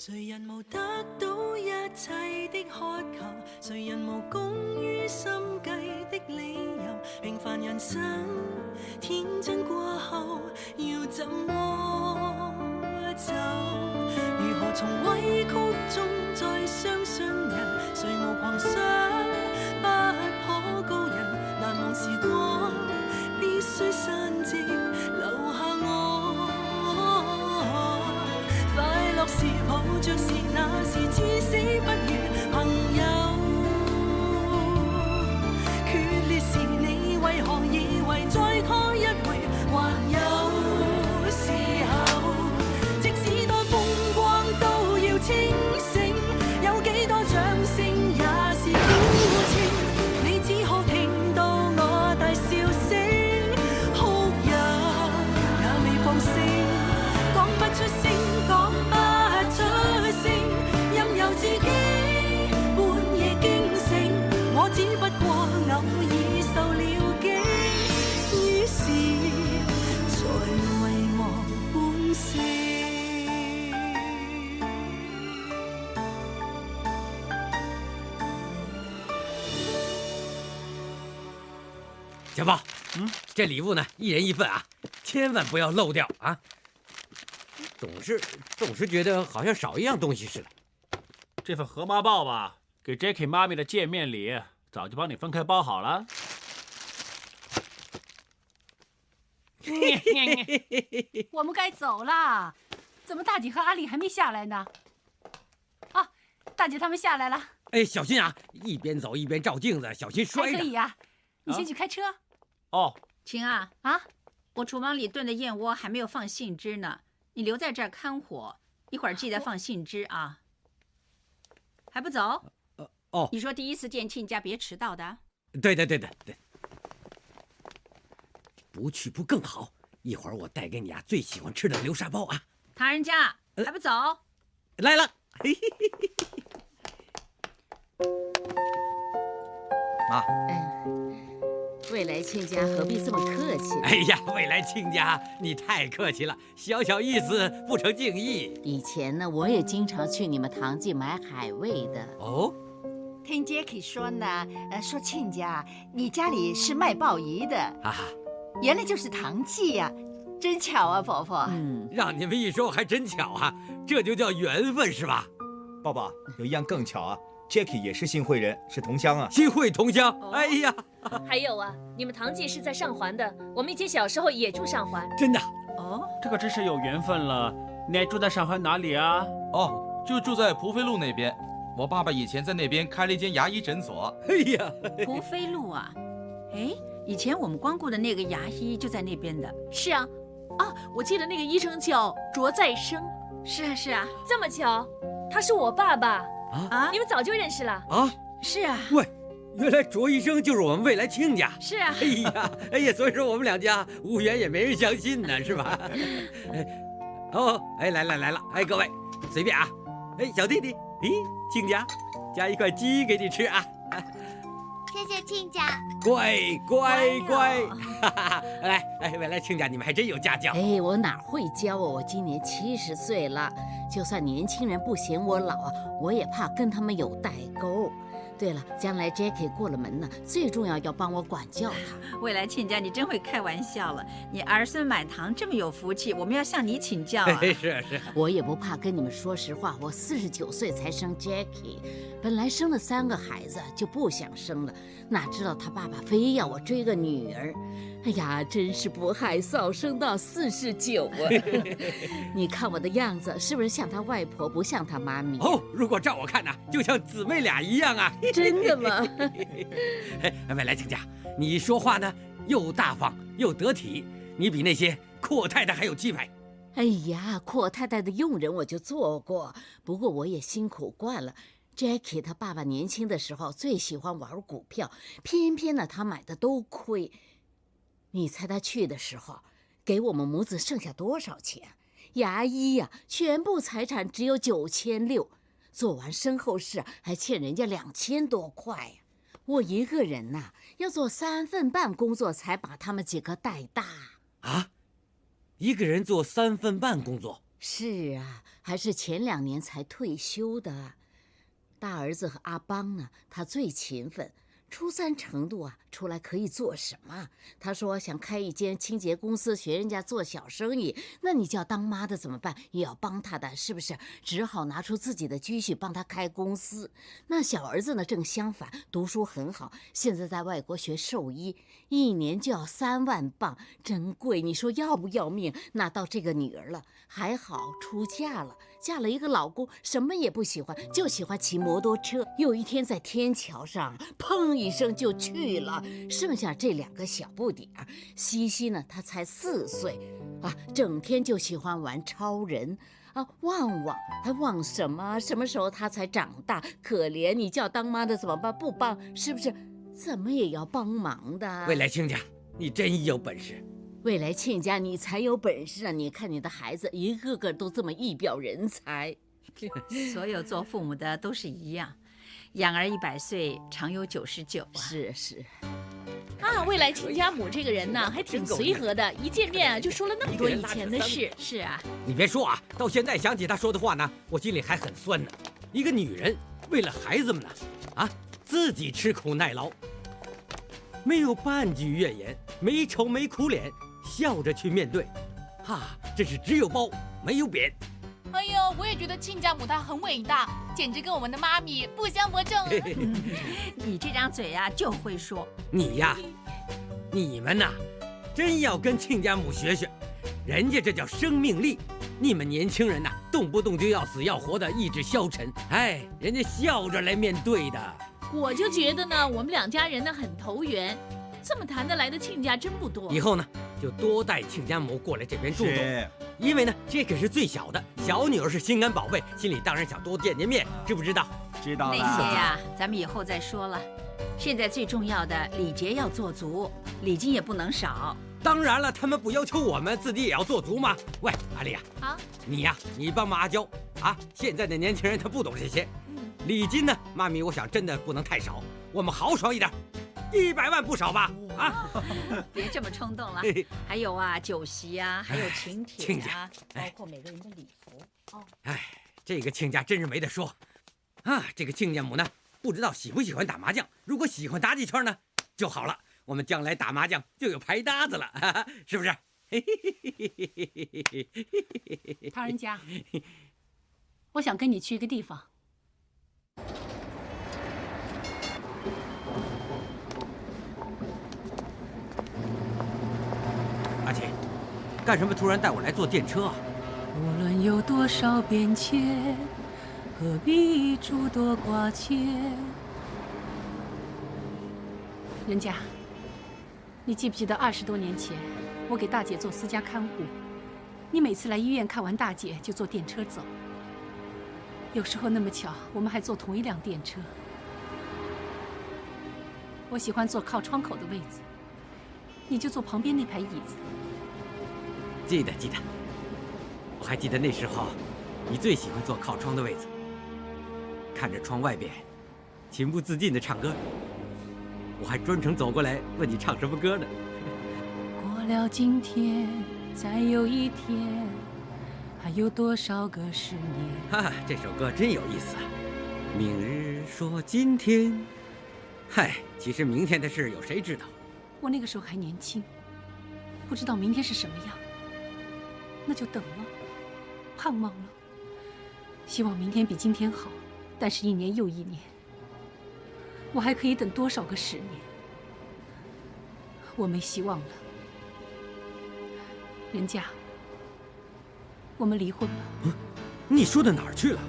谁人无得到一切的渴求？谁人无功于心计的理由？平凡人生天真过后，要怎么走？如何从委曲中再相信人？谁无狂想不可告人？难忘时光，必须散尽，留下我。快乐时抱着是那时至死不渝朋友，决裂时你为何以为再拖一回还有时候？即使多风光都要清醒，有几多掌声也是孤清。你只可聽到我大笑聲，哭泣也未放聲，講不出聲，講不出聲，任由自己半夜驚醒。我只不過偶爾受了驚，於是才遺忘本性。小宝，这礼物呢，一人一份啊，千万不要漏掉啊！总是觉得好像少一样东西似的。这份河马报吧，给 Jackie 妈咪的见面礼，早就帮你分开包好了。我们该走了，怎么大姐和阿丽还没下来呢？啊，大姐他们下来了。哎，小心啊！一边走一边照镜子，小心摔着。还可以啊，你先去开车。哦，晴啊啊，我厨房里炖的燕窝还没有放杏汁呢，你留在这儿看火，一会儿记得放杏汁啊。还不走？哦，你说第一次见亲家别迟到的。对，不去不更好。一会儿我带给你啊最喜欢吃的流沙包啊。唐人家还不走？来了，嘿嘿嘿。妈，未来亲家何必这么客气呢？哎呀，未来亲家，你太客气了，小小意思不成敬意。以前呢，我也经常去你们唐记买海味的。哦，听 Jackie 说呢，说亲家你家里是卖鲍鱼的啊，原来就是唐记呀，真巧啊，婆婆。让你们一说还真巧啊，这就叫缘分是吧？抱抱，有一样更巧啊 ，Jackie 也是新会人，是同乡啊。新会同乡，哎呀，还有啊，你们唐记是在上环的，我们以前小时候也住上环。真的？哦，这个真是有缘分了。你还住在上环哪里啊？哦，就住在蒲飞路那边。我爸爸以前在那边开了一间牙医诊所。哎呀，蒲飞路啊，哎，以前我们光顾的那个牙医就在那边的。是啊，啊，我记得那个医生叫卓再生。是啊，是啊，这么巧，他是我爸爸啊！你们早就认识了啊？是啊。喂，原来卓医生就是我们未来亲家。是啊。哎呀，所以说我们两家无缘也没人相信呢，是吧？哦，哎，来了，哎，各位随便啊。哎，小弟弟，咦，亲家，夹一块鸡给你吃啊。谢谢亲家。乖，哈哈，来，哎，未来亲家，你们还真有家教。哎，我哪会教啊？我今年70岁了，就算年轻人不嫌我老啊，我也怕跟他们有代沟。对了，将来 Jackie 过了门呢，最重要要帮我管教他。未来亲家，你真会开玩笑了。你儿孙满堂这么有福气，我们要向你请教啊。是。我也不怕跟你们说实话，我49岁才生 Jackie， 本来生了3个孩子就不想生了，哪知道他爸爸非要我追个女儿。哎呀，真是不害臊，生到49啊！你看我的样子，是不是像他外婆，不像他妈咪？哦，如果照我看呢，就像姊妹俩一样啊！真的吗？未来亲家，你说话呢又大方又得体，你比那些阔太太还有气派。哎呀，阔太太的佣人我就做过，不过我也辛苦惯了。Jackie 他爸爸年轻的时候最喜欢玩股票，偏偏呢他买的都亏。你猜他去的时候，给我们母子剩下多少钱？牙医呀，全部财产只有9600，做完身后事还欠人家2000多块呀。我一个人呐，要做3份半工作才把他们几个带大啊！一个人做3份半工作，是啊，还是前2年才退休的。大儿子和阿邦呢，他最勤奋。初3程度啊，出来可以做什么？他说想开一间清洁公司，学人家做小生意。那你叫当妈的怎么办？也要帮他的，是不是？只好拿出自己的积蓄帮他开公司。那小儿子呢，正相反，读书很好，现在在外国学兽医，1年就要3万镑，真贵。你说要不要命？那到这个女儿了，还好出嫁了，嫁了一个老公，什么也不喜欢，就喜欢骑摩托车。有一天在天桥上，砰一声就去了，剩下这2个小不点儿。西西呢，他才4岁啊，整天就喜欢玩超人啊，旺旺还旺什么？什么时候他才长大？可怜，你叫当妈的怎么办？不帮是不是？怎么也要帮忙的。未来亲家，你真有本事。未来亲家，你才有本事啊！你看你的孩子一个个都这么一表人才。所有做父母的都是一样，养儿100岁，常有99啊。是。啊，未来亲家母这个人呢，还挺随和的，一见面啊就说了那么多以前的事。是啊，你别说啊，到现在想起他说的话呢，我心里还很酸呢。一个女人为了孩子们呢，啊，自己吃苦耐劳，没有半句怨言，没愁没苦脸，笑着去面对，哈，这是只有褒没有贬。哎呦，我也觉得亲家母她很伟大，简直跟我们的妈咪不相伯仲。你这张嘴啊就会说。你呀，你们呐，真要跟亲家母学学，人家这叫生命力。你们年轻人呐，动不动就要死要活的，意志消沉。哎，人家笑着来面对的。我就觉得呢，我们2家人呢很投缘，这么谈得来的亲家真不多。以后呢，就多带亲家母过来这边住住。因为呢，这可是最小的，小女儿是心肝宝贝，心里当然想多见见面，知不知道？知道了。那些呀，咱们以后再说了。现在最重要的礼节要做足，礼金也不能少。当然了，他们不要求我们，自己也要做足嘛。喂，阿丽呀，你呀，你帮忙阿娇啊。现在的年轻人他不懂这些。礼金呢，妈咪，我想真的不能太少，我们豪爽一点，100万不少吧？啊，别这么冲动了。还有啊，酒席啊，还有请帖啊，包括每个人的礼服。哦，哎，这个亲家真是没得说啊。这个亲家母呢，不知道喜不喜欢打麻将，如果喜欢打几圈呢，就好了。我们将来打麻将就有牌搭子了，哈哈，是不是？唐人家，我想跟你去一个地方。阿琴，干什么突然带我来坐电车啊？无论有多少变迁，何必诸多挂牵？人家，你记不记得20多年前，我给大姐做私家看护，你每次来医院看完大姐就坐电车走。有时候那么巧，我们还坐同一辆电车。我喜欢坐靠窗口的位子，你就坐旁边那排椅子。记得，我还记得那时候，你最喜欢坐靠窗的位子，看着窗外边，情不自禁地唱歌。我还专程走过来问你唱什么歌呢。过了今天，再有一天，还有多少个10年？哈，这首歌真有意思啊！明日说今天，嗨，其实明天的事有谁知道？我那个时候还年轻，不知道明天是什么样，那就等了，盼望了，希望明天比今天好。但是1年又1年，我还可以等多少个10年？我没希望了。人家，我们离婚吧。你说到哪儿去了？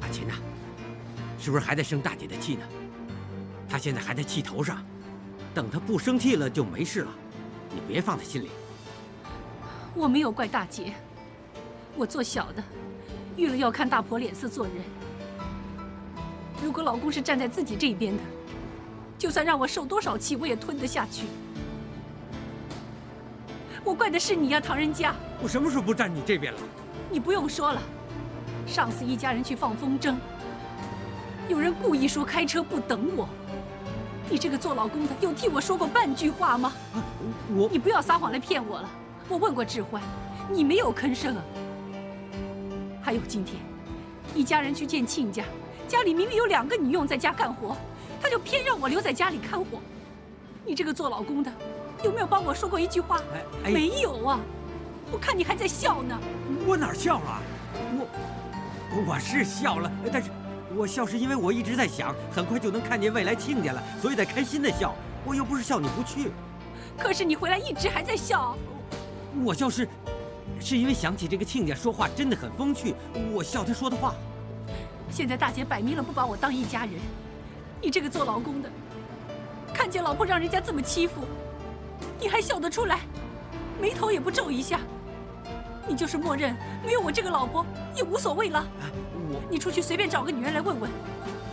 阿琴呐，是不是还在生大姐的气呢？她现在还在气头上，等她不生气了就没事了，你别放在心里。我没有怪大姐，我做小的，遇了要看大婆脸色做人。如果老公是站在自己这边的，就算让我受多少气，我也吞得下去。我怪的是你呀，唐人家！我什么时候不站你这边了？你不用说了，上次一家人去放风筝，有人故意说开车不等我，你这个做老公的有替我说过半句话吗？你不要撒谎来骗我了。我问过志欢，你没有吭声啊。还有今天，一家人去见亲家，家里明明有2个女佣在家干活，他就偏让我留在家里看火。你这个做老公的，有没有帮我说过一句话？没有啊！我看你还在笑呢。我哪儿笑了？我是笑了，但是我笑是因为我一直在想，很快就能看见未来亲家了，所以在开心的笑。我又不是笑你不去。可是你回来一直还在笑。我笑是因为想起这个亲家说话真的很风趣，我笑他说的话。现在大姐摆明了不把我当一家人，你这个做老公的，看见老婆让人家这么欺负，你还笑得出来，眉头也不皱一下。你就是默认没有我这个老婆也无所谓了。你出去随便找个女人来问问，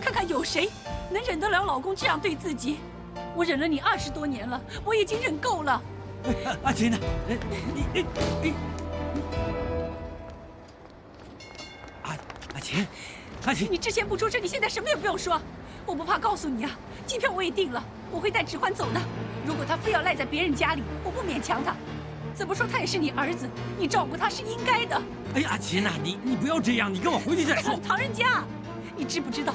看看有谁能忍得了老公这样对自己。我忍了你20多年了，我已经忍够了。阿琴呢？阿琴，你之前不出声，你现在什么也不用说。我不怕告诉你啊，机票我也订了，我会带芷欢走的。如果他非要赖在别人家里，我不勉强他。怎么说他也是你儿子，你照顾他是应该的。哎呀，阿琴呐，你不要这样，你跟我回去再说。唐人家，你知不知道，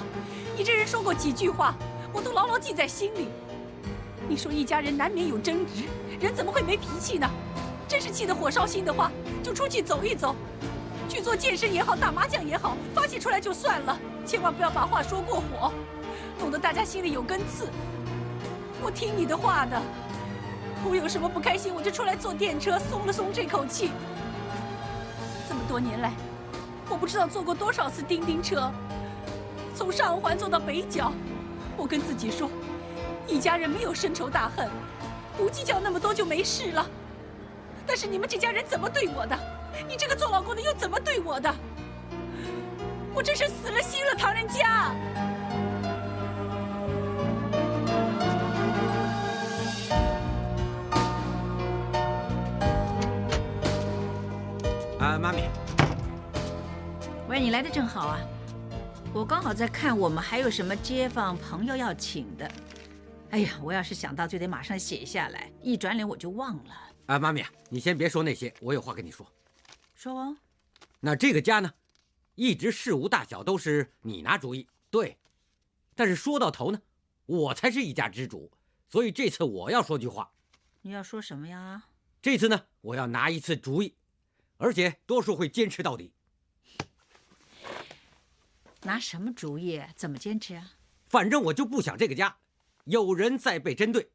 你这人说过几句话，我都牢牢记在心里。你说一家人难免有争执，人怎么会没脾气呢？真是气得火烧心的话，就出去走一走，去做健身也好，打麻将也好，发泄出来就算了，千万不要把话说过火，弄得大家心里有根刺。我听你的话的，我有什么不开心，我就出来坐电车，松了松这口气。这么多年来，我不知道坐过多少次叮叮车，从上环坐到北角。我跟自己说，一家人没有深仇大恨，不计较那么多就没事了。但是你们这家人怎么对我的？你这个做老公的又怎么对我的？我真是死了心了，唐人家。妈咪。喂，你来的正好啊，我刚好在看我们还有什么街坊朋友要请的。哎呀，我要是想到就得马上写下来，一转脸我就忘了。妈咪，你先别说那些，我有话跟你说。说哦。那这个家呢，一直事无大小都是你拿主意，对。但是说到头呢，我才是一家之主，所以这次我要说句话。你要说什么呀？这次呢，我要拿一次主意，而且多数会坚持到底。拿什么主意？怎么坚持啊？反正我就不想这个家有人在被针对，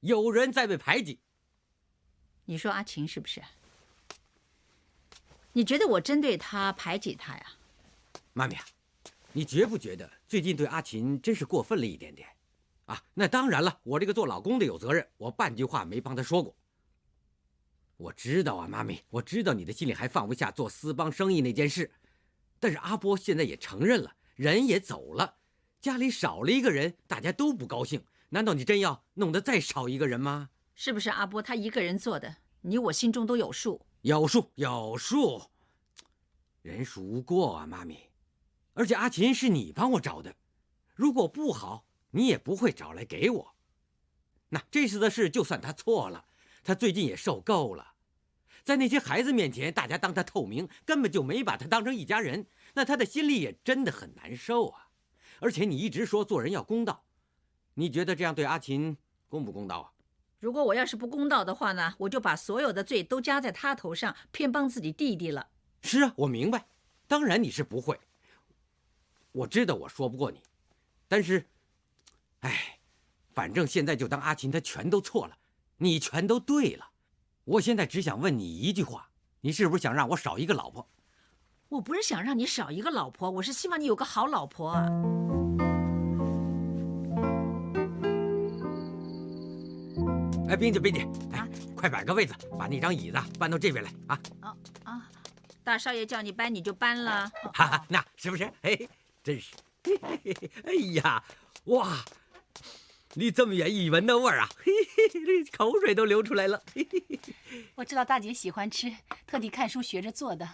有人在被排挤。你说阿琴是不是？你觉得我针对他排挤他呀？妈咪啊，你觉不觉得最近对阿琴真是过分了一点点啊？那当然了，我这个做老公的有责任，我半句话没帮他说过。我知道啊，妈咪，我知道你的心里还放不下做私帮生意那件事，但是阿波现在也承认了，人也走了，家里少了一个人，大家都不高兴。难道你真要弄得再少一个人吗？是不是阿波他一个人做的？你我心中都有数。有数，有数。人孰无过啊，妈咪。而且阿琴是你帮我找的，如果不好，你也不会找来给我。那这次的事就算他错了，他最近也受够了。在那些孩子面前，大家当他透明，根本就没把他当成一家人，那他的心里也真的很难受啊。而且你一直说做人要公道，你觉得这样对阿琴公不公道啊？如果我要是不公道的话呢，我就把所有的罪都加在他头上，偏帮自己弟弟了。是啊，我明白，当然你是不会。我知道我说不过你，但是，哎，反正现在就当阿琴她全都错了，你全都对了。我现在只想问你一句话，你是不是想让我少一个老婆？我不是想让你少一个老婆，我是希望你有个好老婆啊。哎，冰姐，冰姐，哎，快摆个位子，把那张椅子搬到这边来啊！大少爷叫你搬你就搬了。哈哈，那是不是？哎，真是，哎呀，哇，离这么远一闻那味儿啊，嘿嘿，这口水都流出来了。嘿嘿，我知道大姐喜欢吃，特地看书学着做的，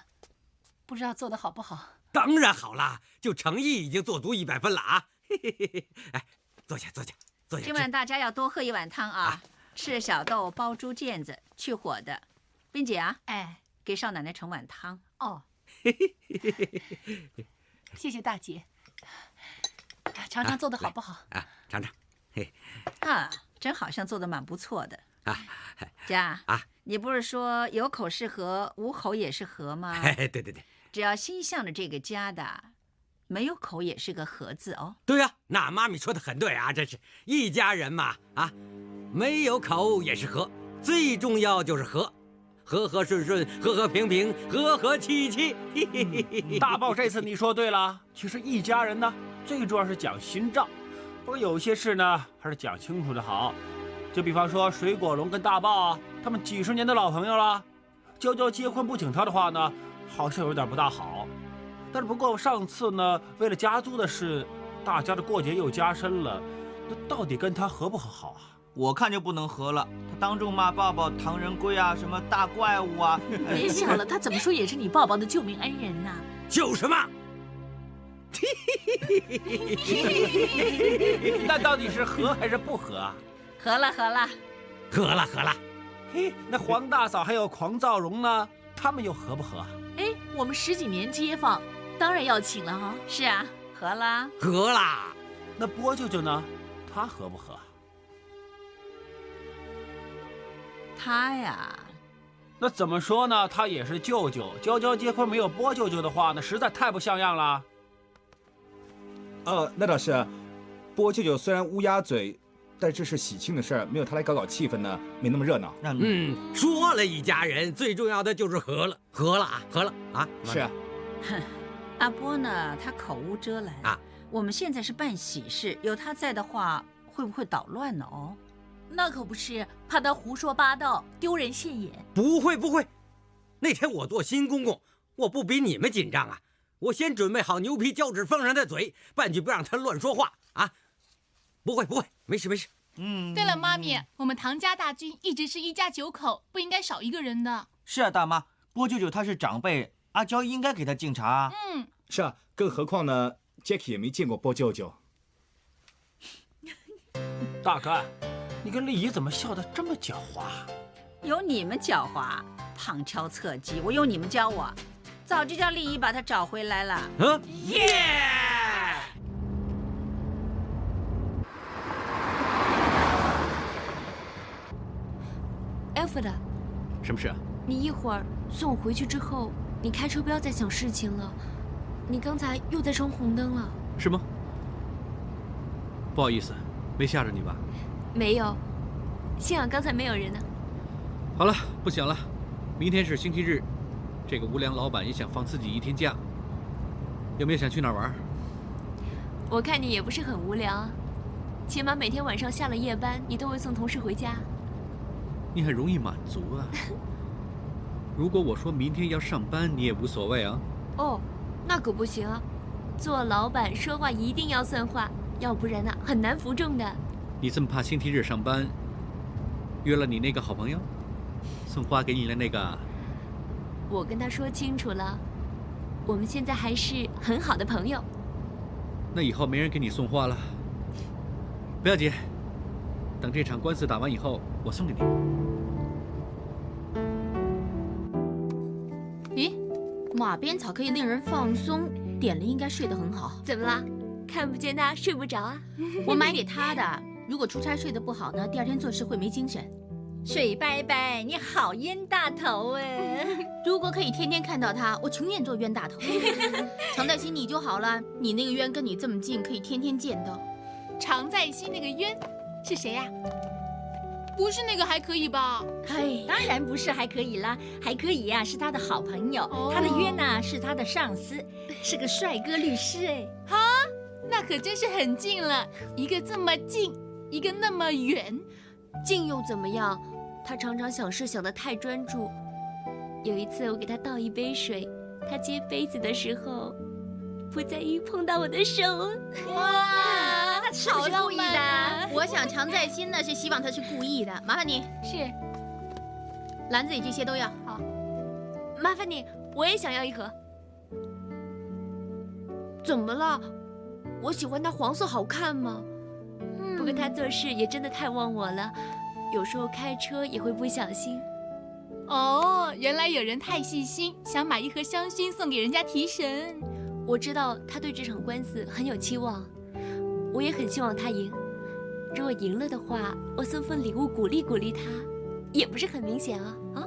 不知道做的好不好？当然好啦，就诚意已经做足100分了啊！嘿嘿嘿，哎，坐下，坐下，坐下。今晚大家要多喝一碗汤啊！赤小豆包猪腱子，去火的。冰姐啊，哎，给少奶奶盛碗汤。哦，谢谢大姐，尝尝做的好不好？啊，尝尝。嘿，啊，真好像做的蛮不错的。啊，家啊，你不是说有口是和，无口也是和吗？对对对，只要心向着这个家的，没有口也是个和字哦。对呀，那妈咪说的很对啊，这是一家人嘛啊，没有口也是和，最重要就是和。和和顺顺，和和平平，和和气气。大豹，这次你说对了。其实一家人呢，最重要是讲心照。不过有些事呢，还是讲清楚的好。就比方说水果龙跟大豹啊，他们几十年的老朋友了，娇娇结婚不请他的话呢，好像有点不大好。但是不过上次呢，为了家租的事，大家的过节又加深了，那到底跟他合不合好啊？我看就不能和了，他当众骂抱抱唐人龟啊，什么大怪物啊！别笑了，他怎么说也是你抱抱的救命恩人呐。就是嘛。那到底是和还是不和啊？和了，和了，和了，和了。嘿，那黄大嫂还有狂躁荣呢，他们又合不合啊？哎，我们10几年街坊，当然要请了哈。是啊，和啦，和啦。那波舅舅呢？他合不合？他呀，那怎么说呢？他也是舅舅，娇娇结婚没有波舅舅的话，那实在太不像样了。那倒是，波舅舅虽然乌鸦嘴，但这是喜庆的事儿，没有他来搞气氛呢，没那么热闹。说了一家人，最重要的就是和了，和了啊，和了啊。是啊。哼，阿波呢，他口无遮拦啊。我们现在是办喜事，有他在的话，会不会捣乱呢？哦。那可不是，怕他胡说八道，丢人现眼。不会不会，那天我做新公公，我不比你们紧张啊！我先准备好牛皮胶纸封上他嘴，半句不让他乱说话啊！不会不会，没事没事。对了，妈咪，我们唐家大军一直是1家9口，不应该少一个人的。是啊，大妈，波舅舅他是长辈，阿娇应该给他敬茶啊。是啊，更何况呢 ，Jackie 也没见过波舅舅。大哥。你跟丽姨怎么笑得这么狡猾？有你们狡猾，旁敲侧击，我有你们教我，早就叫丽姨把他找回来了。耶！艾弗的，什么事啊？你一会儿送我回去之后，你开车不要再想事情了。你刚才又在闯红灯了。是吗？不好意思，没吓着你吧？没有，幸好刚才没有人呢。好了，不想了。明天是星期日，这个无良老板也想放自己1天假。有没有想去哪儿玩？我看你也不是很无聊啊，起码每天晚上下了夜班，你都会送同事回家。你很容易满足啊。如果我说明天要上班，你也无所谓啊？哦，那可不行啊，做老板说话一定要算话，要不然呢很难服众的。你这么怕星期日上班，约了你那个好朋友，送花给你的那个。我跟他说清楚了，我们现在还是很好的朋友。那以后没人给你送花了。不要紧，等这场官司打完以后，我送给你。咦，马鞭草可以令人放松，点了应该睡得很好。怎么啦？看不见他睡不着啊？我买给他的。如果出差睡得不好呢，第2天做事会没精神。水伯伯，你好冤大头哎！如果可以天天看到他，我情愿做冤大头。常在心你就好了，你那个冤跟你这么近，可以天天见到。常在心那个冤是谁呀？不是那个还可以吧？哎，当然不是还可以啦，还可以呀，是他的好朋友，他的冤呐是他的上司，是个帅哥律师哎。哈，那可真是很近了，一个这么近，一个那么远。近又怎么样？他常常想事想得太专注。有一次我给他倒一杯水，他接杯子的时候不在意碰到我的手。哇，他是不是故意的？我想常在心呢是希望他是故意的。麻烦你，是篮子里这些都要。好，麻烦你，我也想要一盒。怎么了？我喜欢它黄色好看吗？不过他做事也真的太忘我了，有时候开车也会不小心。哦，原来有人太细心，想买一盒香薰送给人家提神。我知道他对这场官司很有期望，我也很希望他赢。如果赢了的话，我送份礼物鼓励鼓励他，也不是很明显啊啊！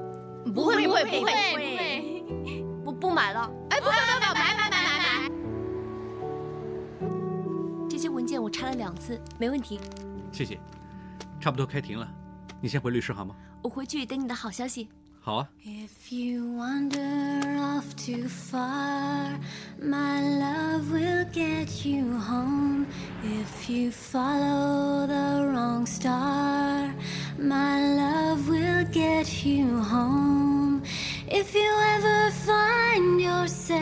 不会，不买了。哎，不，买。这些文件我查了2次，没问题。谢谢，差不多开庭了，你先回律师好吗？我回去等你的好消息。好啊。 If you wander off too far, my love will get you home. If you follow the wrong star, my love will get you home. If you ever find yourself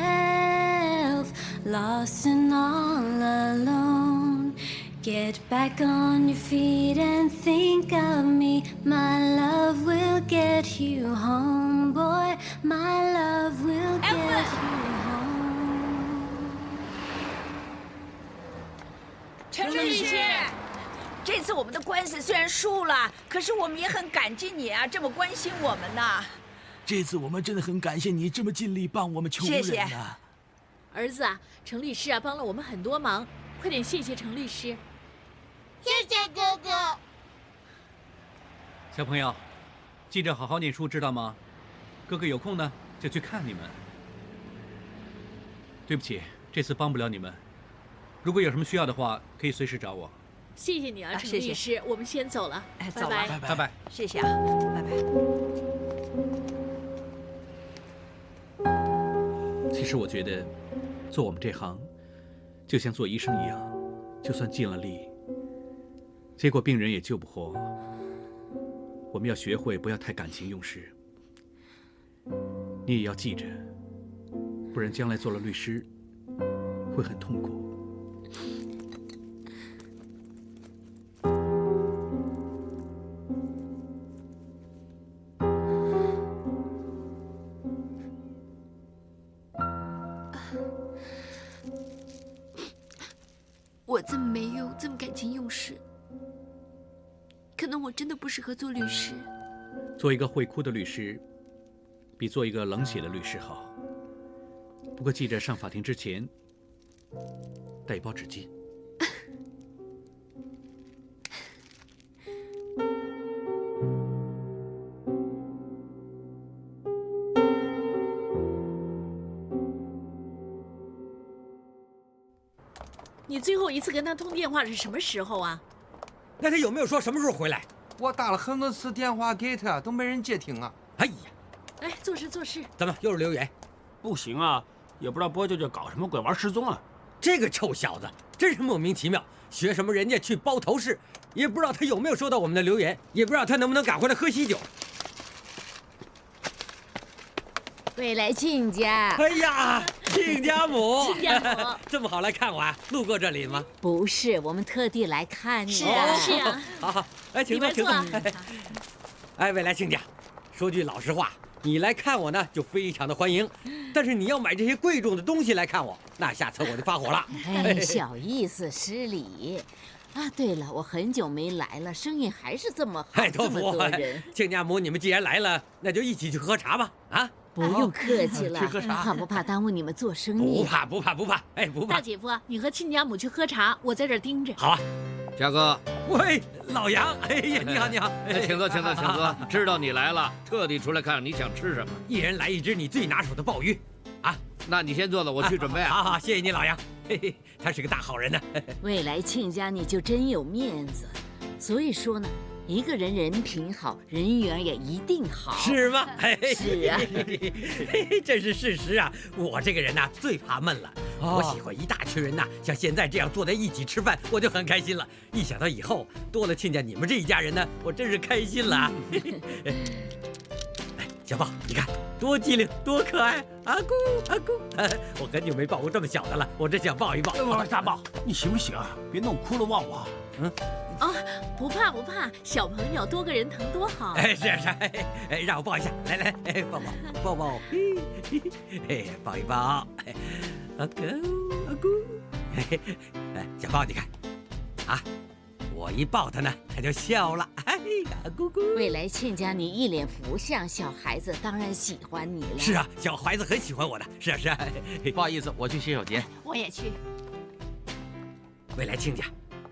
lost and all alone, get back on your feet and think of me. My love will get you home, boy. My love will get you home. 陈律师，这次我们的官司虽然输了，可是我们也很感激你啊，这么关心我们呐。这次我们真的很感谢你这么尽力帮我们穷人呐。谢谢。儿子啊，程律师啊，帮了我们很多忙，快点谢谢程律师。谢谢哥哥。小朋友，记着好好念书，知道吗？哥哥有空呢就去看你们。对不起，这次帮不了你们。如果有什么需要的话，可以随时找我。谢谢你啊，程谢谢律师，我们先走了，走拜吧，拜拜，谢谢啊，拜拜。其实我觉得，做我们这行，就像做医生一样，就算尽了力，结果病人也救不活。我们要学会不要太感情用事。你也要记着，不然将来做了律师，会很痛苦。我这么没用，这么感情用事，可能我真的不适合做律师。做一个会哭的律师，比做一个冷血的律师好。不过记着上法庭之前带一包纸巾。你最后一次跟他通电话是什么时候啊？那他有没有说什么时候回来？我打了很多次电话给他，都没人接听啊。哎呀，哎，做事做事。怎么又是留言？不行啊，也不知道波舅舅搞什么鬼，玩失踪啊！这个臭小子真是莫名其妙，学什么人家去包头饰，也不知道他有没有收到我们的留言，也不知道他能不能赶回来喝喜酒。未来亲家，哎呀，亲家母，亲家母这么好来看我啊？路过这里吗？不是，我们特地来看你。是啊，好好，来，请坐，请坐。哎，未来亲家，说句老实话，你来看我呢，就非常的欢迎。但是你要买这些贵重的东西来看我，那下次我就发火了。哎，小意思，失礼。啊，对了，我很久没来了，生意还是这么好，这么多人。亲家母，你们既然来了，那就一起去喝茶吧。啊，不用客气了，去喝茶，怕不怕耽误你们做生意？不怕，不怕，不怕。哎，不怕。大姐夫，你和亲家母去喝茶，我在这儿盯着。好啊，嘉哥。喂，老杨，哎呀，你好，你好。请坐，请坐，请坐。知道你来了，特地出来看看你想吃什么。一人来一只你最拿手的鲍鱼。啊，那你先坐坐，我去准备啊。好好，谢谢你，老杨。嘿嘿，他是个大好人呢。未来亲家你就真有面子，所以说呢，一个人人品好，人缘也一定好，是吗？是啊，这是事实啊。我这个人呐，最怕闷了。我喜欢一大群人呐，像现在这样坐在一起吃饭，我就很开心了。一想到以后多了亲家你们这一家人呢，我真是开心了啊。小豹，你看多机灵，多可爱！阿姑，阿姑，我很久没抱过这么小的了，我真想抱一抱。大豹，你行不行啊？别弄哭了忘我。啊，不怕不怕，小朋友多个人疼多好。哎，是，哎，让我抱一下，来，哎，抱，哎，抱一抱，阿姑，阿姑，哎，小豹，你看，啊，我一抱他呢，他就笑了，哎。咕咕。未来亲家，你一脸福相，小孩子当然喜欢你了。是啊，小孩子很喜欢我的。是啊是啊。不好意思，我去洗手间。我也去。未来亲家，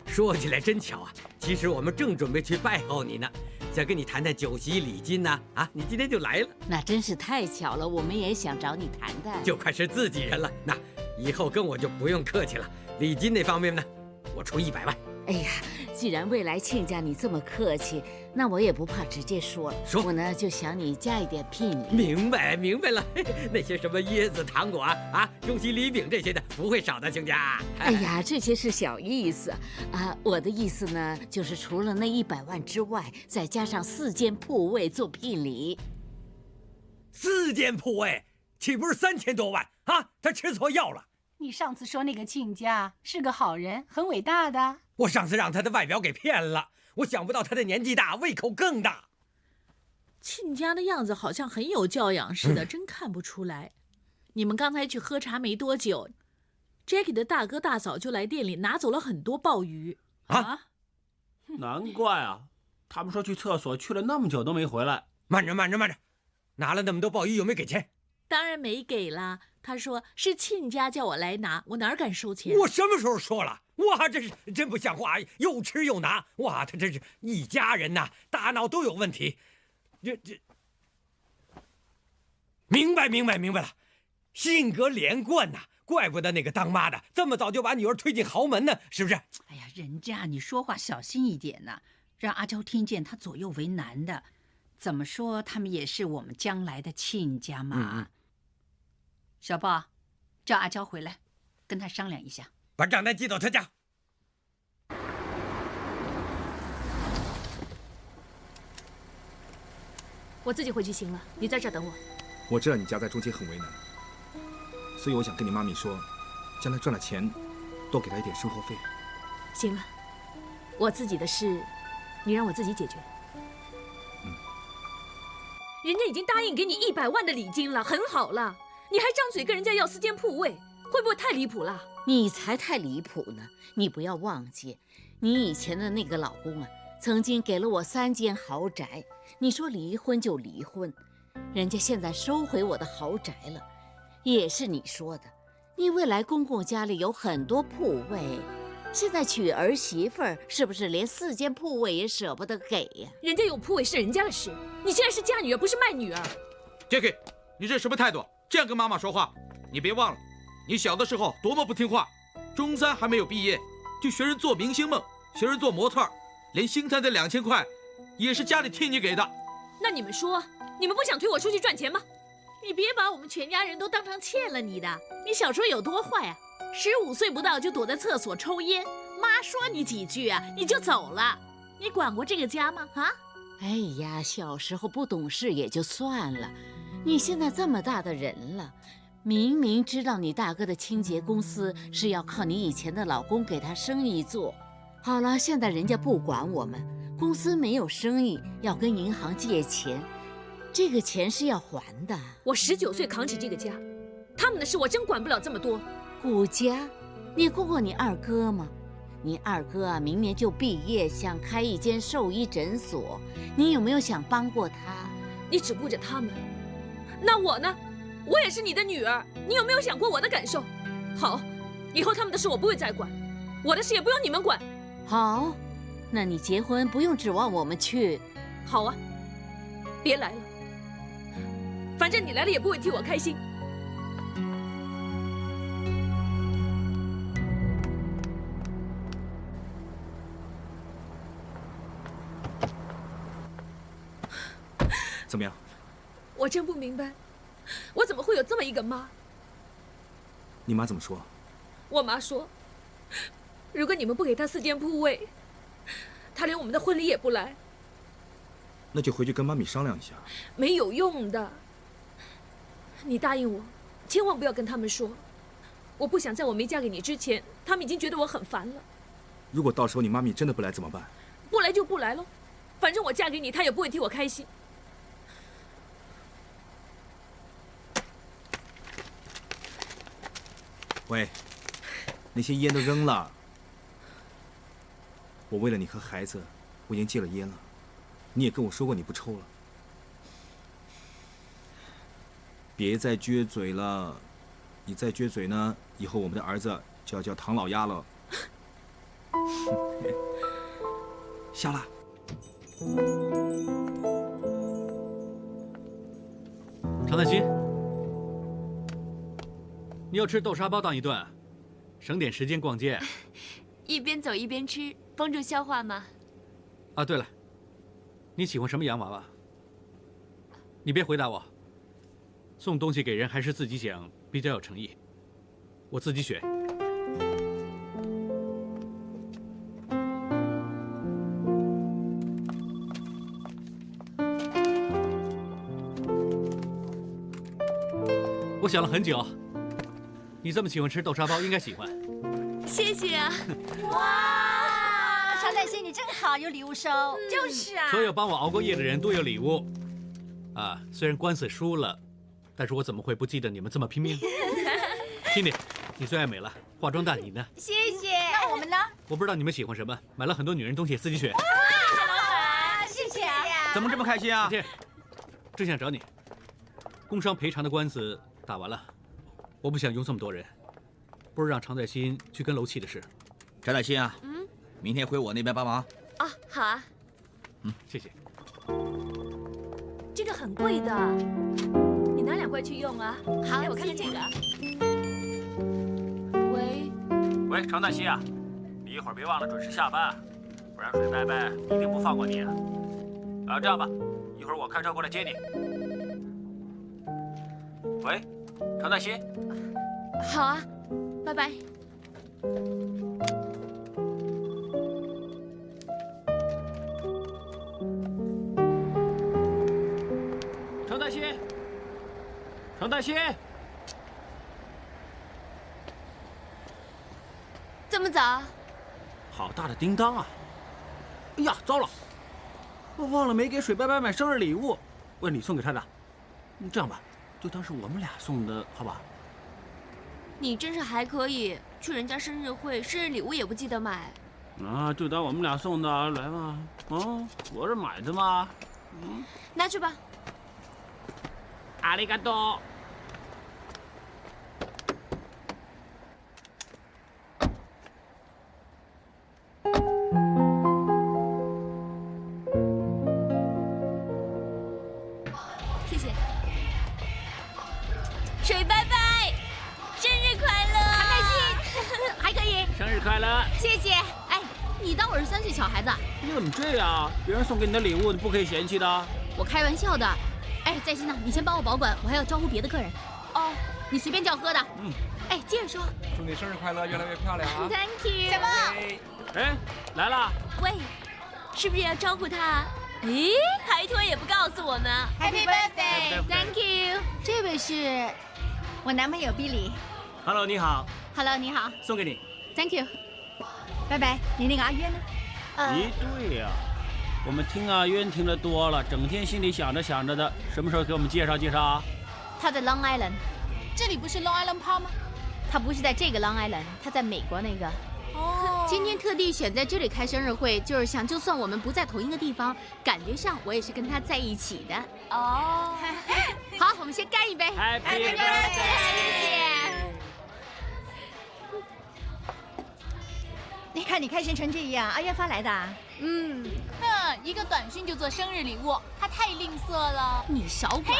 说起来真巧啊，其实我们正准备去拜候你呢，想跟你谈谈酒席礼金呢。啊，你今天就来了，那真是太巧了，我们也想找你谈谈。就快是自己人了。那以后跟我就不用客气了，礼金那方面呢，我出100万。哎呀，既然未来亲家你这么客气，那我也不怕直接说了。说，我呢就想你加一点聘礼。明白了，那些什么椰子糖果啊、中西礼饼这些的不会少的，亲家。哎呀，这些是小意思啊。我的意思呢，就是除了那100万之外，再加上4间铺位做聘礼。4间铺位，岂不是3000多万啊？他吃错药了。你上次说那个亲家是个好人，很伟大的。我上次让他的外表给骗了，我想不到他的年纪大，胃口更大。亲家的样子好像很有教养似的，真看不出来。你们刚才去喝茶没多久 ，Jackie 的大哥大嫂就来店里拿走了很多鲍鱼啊！难怪啊，他们说去厕所去了那么久都没回来。慢着，拿了那么多鲍鱼有没有给钱？当然没给啦。他说是亲家叫我来拿，我哪敢收钱？我什么时候说了？哇，这是真不像话，又吃又拿。哇，他真是一家人呐，大脑都有问题。这明白了，性格连贯呐，怪不得那个当妈的这么早就把女儿推进豪门呢，是不是？哎呀，人家你说话小心一点呐，让阿娇听见他左右为难的。怎么说，他们也是我们将来的亲家嘛。小豹，叫阿娇回来，跟他商量一下，把账单寄到他家。我自己回去行了，你在这儿等我。我知道你夹在中间很为难，所以我想跟你妈咪说，将来赚了钱，多给她一点生活费。行了，我自己的事，你让我自己解决。人家已经答应给你100万的礼金了，很好了。你还张嘴跟人家要4间铺位，会不会太离谱了？你才太离谱呢！你不要忘记，你以前的那个老公啊，曾经给了我3间豪宅。你说离婚就离婚，人家现在收回我的豪宅了，也是你说的。你未来公公家里有很多铺位，现在娶儿媳妇儿，是不是连4间铺位也舍不得给呀？人家有铺位是人家的事，你现在是嫁女儿，不是卖女儿。Jackie， 你这什么态度？这样跟妈妈说话？你别忘了，你小的时候多么不听话，中3还没有毕业，就学人做明星梦，学人做模特，连星探的2000块也是家里替你给的。那你们说，你们不想推我出去赚钱吗？你别把我们全家人都当成欠了你的。你小时候有多坏啊？15岁不到就躲在厕所抽烟，妈说你几句啊，你就走了。你管过这个家吗？啊？哎呀，小时候不懂事也就算了，你现在这么大的人了，明明知道你大哥的清洁公司是要靠你以前的老公给他生意做。好了，现在人家不管我们，公司没有生意，要跟银行借钱，这个钱是要还的。我19岁扛起这个家，他们的事我真管不了这么多。顾家，你顾过你二哥吗？你二哥啊，明年就毕业，想开一间兽医诊所，你有没有想帮过他？你只顾着他们，那我呢？我也是你的女儿，你有没有想过我的感受？好，以后他们的事我不会再管，我的事也不用你们管。好，那你结婚不用指望我们去。好啊，别来了，反正你来了也不会替我开心。怎么样？我真不明白，我怎么会有这么一个妈？你妈怎么说？我妈说，如果你们不给她4间铺位，她连我们的婚礼也不来。那就回去跟妈咪商量一下。没有用的。你答应我，千万不要跟他们说。我不想在我没嫁给你之前，他们已经觉得我很烦了。如果到时候你妈咪真的不来怎么办？不来就不来喽，反正我嫁给你，她也不会替我开心。喂，那些烟都扔了。我为了你和孩子，我已经戒了烟了。你也跟我说过你不抽了。别再撅嘴了，你再撅嘴呢，以后我们的儿子就要叫唐老鸭了。笑了。常在心，你要吃豆沙包当一顿，省点时间逛街。一边走一边吃，帮助消化嘛。啊，对了，你喜欢什么洋娃娃？你别回答我。送东西给人还是自己想比较有诚意，我自己选。我想了很久，你这么喜欢吃豆沙包，应该喜欢。谢谢啊！哇，常在心你真好，有礼物收。就是啊。所有帮我熬过夜的人都有礼物。啊，虽然官司输了，但是我怎么会不记得你们这么拼命？Cindy，你最爱美了，化妆蛋你呢？谢谢。那我们呢？我不知道你们喜欢什么，买了很多女人东西，自己选。哇，老板，谢谢啊！怎么这么开心啊？正想找你，工伤赔偿的官司打完了，我不想用这么多人，不如让常在心去跟楼气的事。常在心啊，明天回我那边帮忙。哦，好啊。谢谢。这个很贵的，你拿2块去用啊。好，我看看这个。喂，常在心啊，你一会儿别忘了准时下班，不然水伯伯一定不放过你啊。这样吧，一会儿我开车过来接你。喂，常在心。好啊，拜拜。常在心，常在心，这么早？好大的叮当啊！哎呀，糟了，我忘了没给水伯伯买生日礼物，问你送给他的。这样吧，就当是我们俩送的，好吧？你真是还可以，去人家生日会，生日礼物也不记得买。就当我们俩送的，来嘛。我是买的嘛。拿去吧。阿里嘎多。谢谢。水伯伯，生日快乐！常在心，还可以。生日快乐！谢谢。哎，你当我是3岁小孩子？你怎么这样？别人送给你的礼物，你不可以嫌弃的。我开玩笑的。哎，在心呢，你先帮我保管，我还要招呼别的客人。哦，你随便叫喝的。哎，接着说。祝你生日快乐，越来越漂亮啊 ！Thank you。什么？哎，来了。喂，是不是要招呼他？咦，还拖也不告诉我们。Happy birthday！Thank you。这位是我男朋友 Billy。Hello， 你好。Hello， 你好。送给你。Thank you。拜拜。你那个阿渊呢？对呀。我们听阿渊听得多了，整天心里想着想着的，什么时候给我们介绍介绍啊？他在 Long Island， 这里不是 Long Island Park 吗？他不是在这个 Long Island， 他在美国那个。哦，今天特地选在这里开生日会，就是想，就算我们不在同一个地方，感觉上我也是跟他在一起的。哦，好，我们先干一杯 ！Happy birthday！ 谢谢。你看你开心成这样，阿渊发来的。一个短讯就做生日礼物，他太吝啬了。你少管。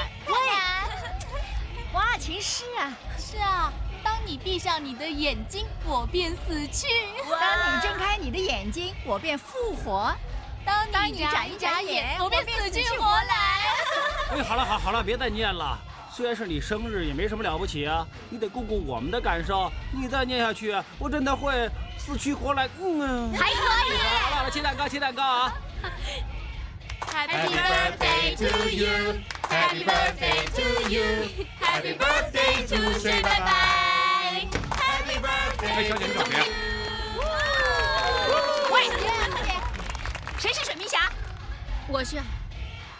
哇，情诗啊！是啊，当你闭上你的眼睛，我便死去；当你睁开你的眼睛，我便复活；当你眨一眨眼，我便死去活来。哎，好了，别再念了。虽然是你生日，也没什么了不起啊，你得顾顾我们的感受。你再念下去，我真的会死去活来。还可以。好了，切蛋糕啊！ Happy birthday to you, Happy birthday to you, Happy birthday to 水伯伯 Happy birthday。 哎，小姐你找谁呀？喂，谁是水明霞？我是。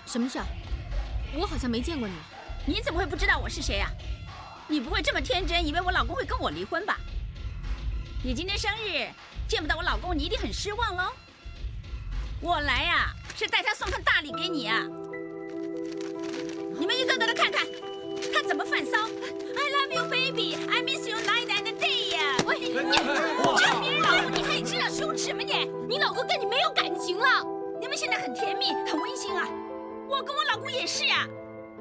什么事啊？我好像没见过你。你怎么会不知道我是谁啊？你不会这么天真，以为我老公会跟我离婚吧？你今天生日，见不到我老公，你一定很失望喽。我来呀，是带他送份大礼给你啊！你们一个个的看看，他怎么犯骚 ？I love you, baby. I miss you night and day 呀！喂，你让别人老公，你还知道羞耻吗你？你老公跟你没有感情了，你们现在很甜蜜，很温馨啊！我跟我老公也是啊。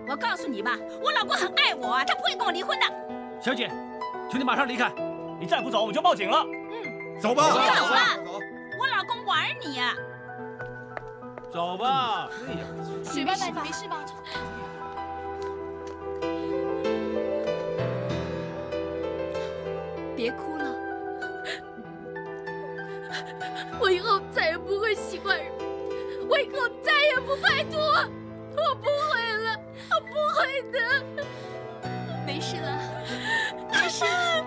我告诉你吧，我老公很爱我啊，他不会跟我离婚的。小姐，请你马上离开，你再不走我们就报警了。走吧，走吧，我老公玩你呀！走吧。水爸爸，你没事吧？别哭了，我以后再也不会喜欢人，我以后再也不拍拖，我不会了，我不会的。没事了，没事了。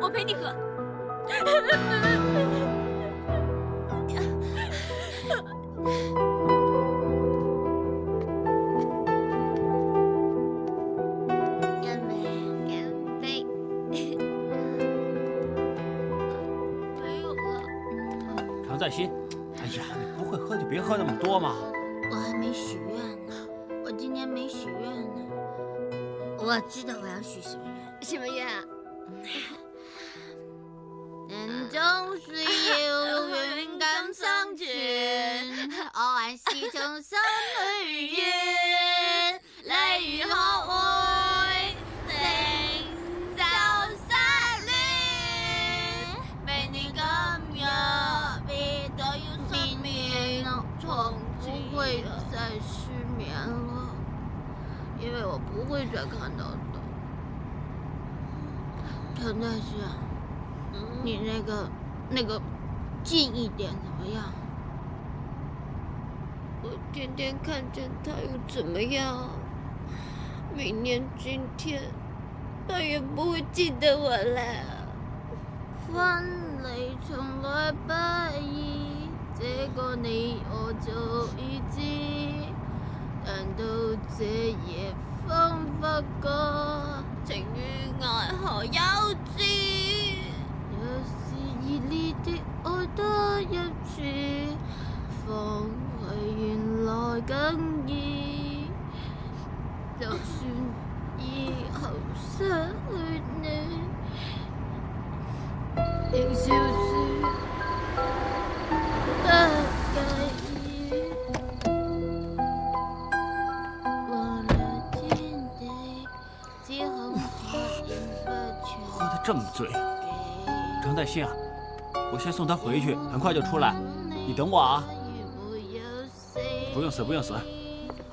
我陪你喝。常在心，哎呀，你不会喝就别喝那么多嘛。我还没许愿呢，我今天没许愿呢。我知道我要许什么愿。什么愿啊？人總需要勇敢生存，我還是從心去願，例如學會承受失戀，明年今日別再要失眠，從不會再失眠了，因為我不會再看到的。陳大師啊，你那個近一點怎麼樣？我天天看見他又怎麼樣？明年今天，他也不會記得我了。分離從來不易，這個你我早已知。但到這夜方發覺，情與愛何幼稚。若是熱烈的愛多一次，放棄原來更易。就算以後失去你，仍笑說不介意。忘了天地，只恐發現不全。喝得這麼醉，常在心啊，我先送他回去，很快就出來，你等我啊。不用死，不用死，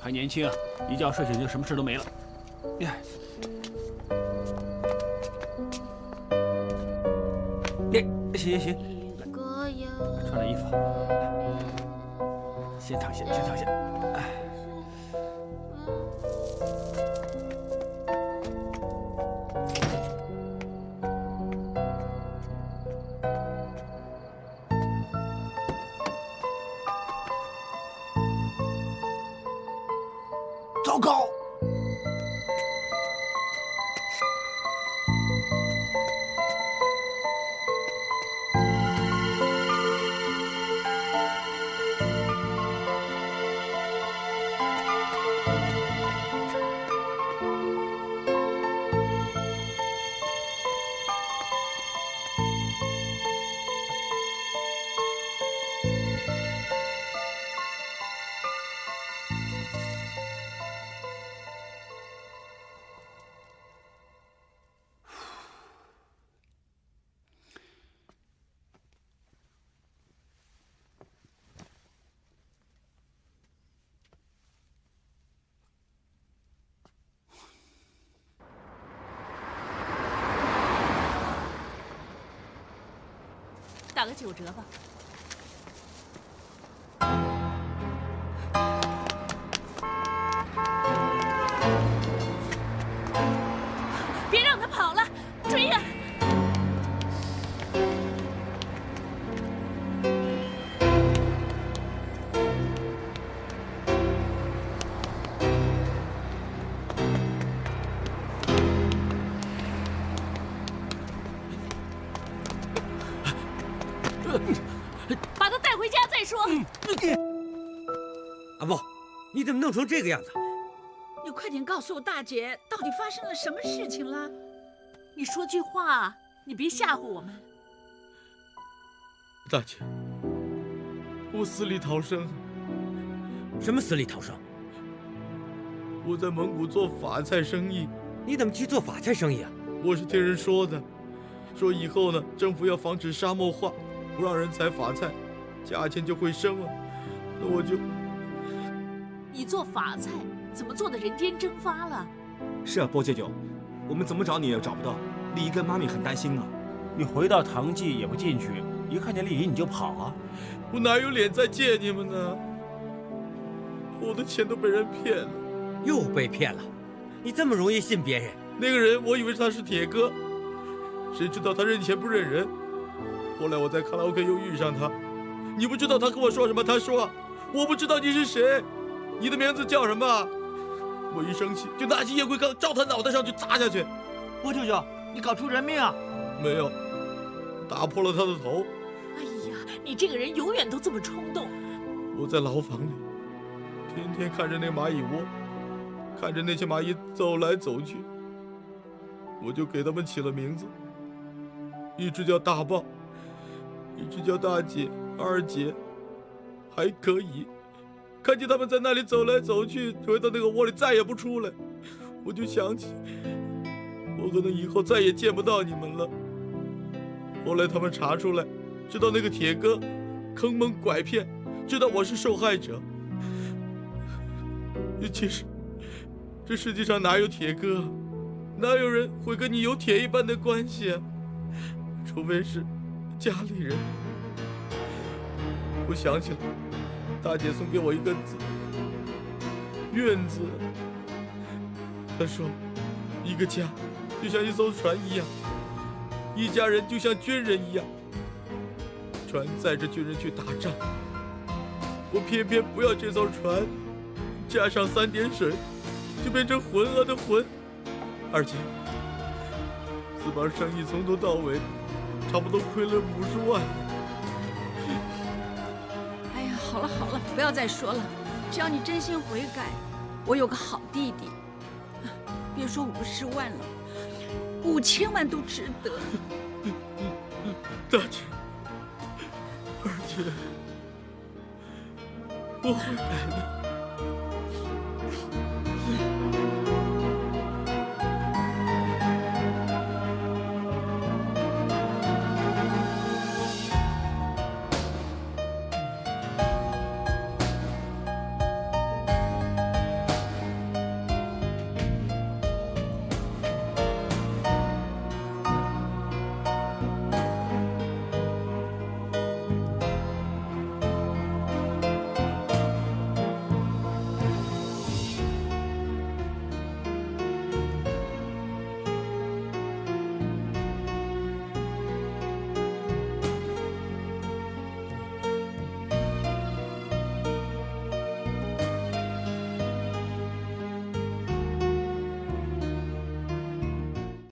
還年輕，一覺睡醒就什麼事都沒了。行，來，穿了衣服，先躺下，先躺下。糟糕！打个9折吧。别让他跑了，追呀！阿布，你怎么弄成这个样子？你快点告诉我，大姐，到底发生了什么事情了？你说句话，你别吓唬我们。大姐，我死里逃生。什么死里逃生？我在蒙古做法菜生意。你怎么去做法菜生意啊？我是听人说的，说以后呢，政府要防止沙漠化，不让人采法菜，价钱就会升了。那我就……你做法菜，怎么做的人间蒸发了？是啊，波舅舅，我们怎么找你也找不到，丽姨跟妈咪很担心啊。你回到唐记也不进去，一看见丽姨你就跑啊！我哪有脸再见你们呢？我的钱都被人骗了。又被骗了？你这么容易信别人？那个人，我以为他是铁哥，谁知道他认钱不认人。后来我在卡拉 OK 又遇上他，你不知道他跟我说什么？他说：“我不知道你是谁，你的名字叫什么？”我一生气就拿起烟灰缸照他脑袋上就砸下去。波舅舅，你搞出人命啊？没有，打破了他的头。哎呀，你这个人永远都这么冲动。我在牢房里，天天看着那蚂蚁窝，看着那些蚂蚁走来走去，我就给他们起了名字，一只叫大豹，一只叫大姐、二姐，还可以。看见他们在那里走来走去，回到那个窝里再也不出来，我就想起，我可能以后再也见不到你们了。后来他们查出来，知道那个铁哥坑蒙拐骗，知道我是受害者。其实，这世界上哪有铁哥？哪有人会跟你有铁一般的关系啊？除非是家里人。我想起了，大姐送给我一个字“院子”。她说，一个家就像一艘船一样，一家人就像军人一样。船载着军人去打仗，我偏偏不要这艘船，加上3点水，就变成浑噩的浑。而且，这帮生意从头到尾，差不多亏了50万。哎呀，好了好了，不要再说了。只要你真心悔改，我有个好弟弟，别说50万了，5000万都值得。大姐，二姐，我悔改了。